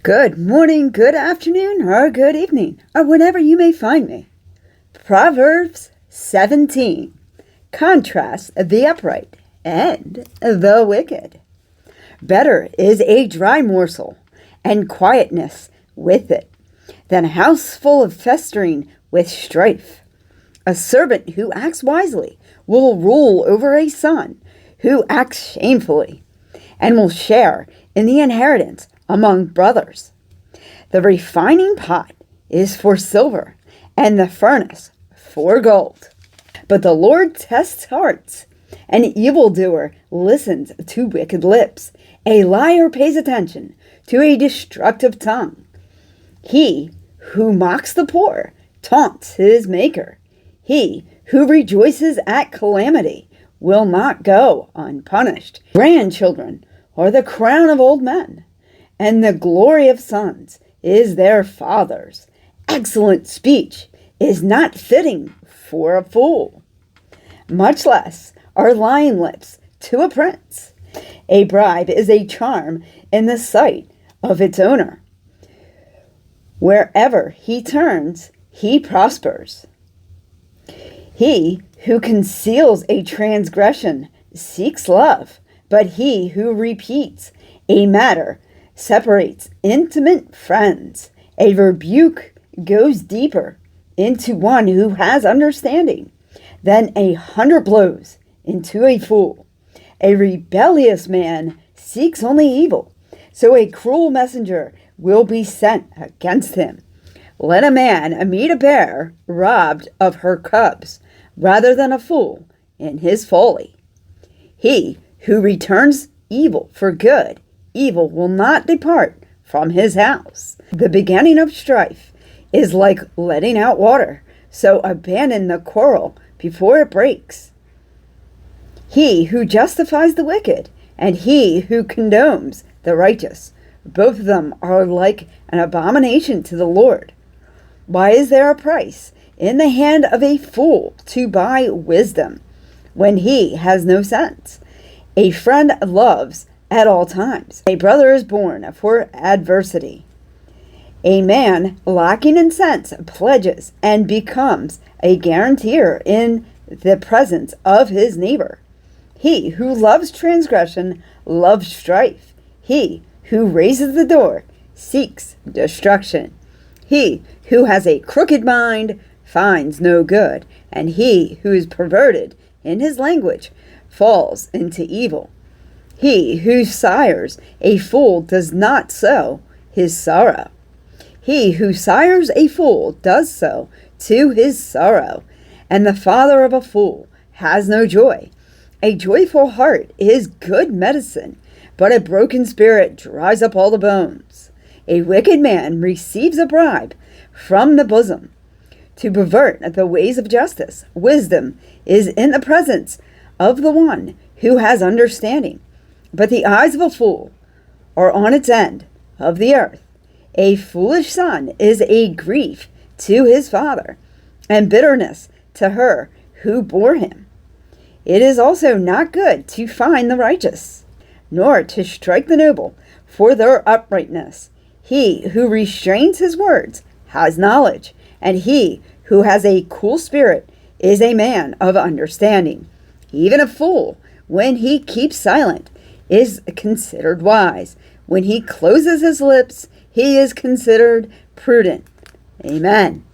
Good morning, good afternoon, or good evening, or whenever you may find me. Proverbs 17 contrasts the upright and the wicked. Better is a dry morsel, and quietness with it, than a house full of festering with strife. A servant who acts wisely will rule over a son who acts shamefully, and will share in the inheritance among brothers. The refining pot is for silver, and the furnace for gold. But the Lord tests hearts. An evildoer listens to wicked lips. A liar pays attention to a destructive tongue. He who mocks the poor taunts his maker. He who rejoices at calamity will not go unpunished. Grandchildren are the crown of old men, and the glory of sons is their fathers. Excellent speech is not fitting for a fool, much less are lying lips to a prince. A bribe is a charm in the sight of its owner. Wherever he turns, he prospers. He who conceals a transgression seeks love, but he who repeats a matter separates intimate friends. A rebuke goes deeper into one who has understanding than 100 blows into a fool. A rebellious man seeks only evil, so a cruel messenger will be sent against him. Let a man meet a bear robbed of her cubs, rather than a fool in his folly. He who returns evil for good, evil will not depart from his house. The beginning of strife is like letting out water, so abandon the quarrel before it breaks. He who justifies the wicked and he who condones the righteous, both of them are like an abomination to the Lord. Why is there a price in the hand of a fool to buy wisdom when he has no sense? A friend loves at all times. A brother is born for adversity. A man lacking in sense pledges and becomes a guarantor in the presence of his neighbor. He who loves transgression loves strife. He who raises the door seeks destruction. He who has a crooked mind finds no good, and he who is perverted in his language falls into evil. He who sires a fool does not sow his sorrow. He who sires a fool does so to his sorrow, and the father of a fool has no joy. A joyful heart is good medicine, but a broken spirit dries up all the bones. A wicked man receives a bribe from the bosom to pervert the ways of justice. Wisdom is in the presence of the one who has understanding, but the eyes of a fool are on its end of the earth. A foolish son is a grief to his father, and bitterness to her who bore him. It is also not good to fine the righteous, nor to strike the noble for their uprightness. He who restrains his words has knowledge, and he who has a cool spirit is a man of understanding. Even a fool, when he keeps silent, is considered wise. When he closes his lips, he is considered prudent. Amen.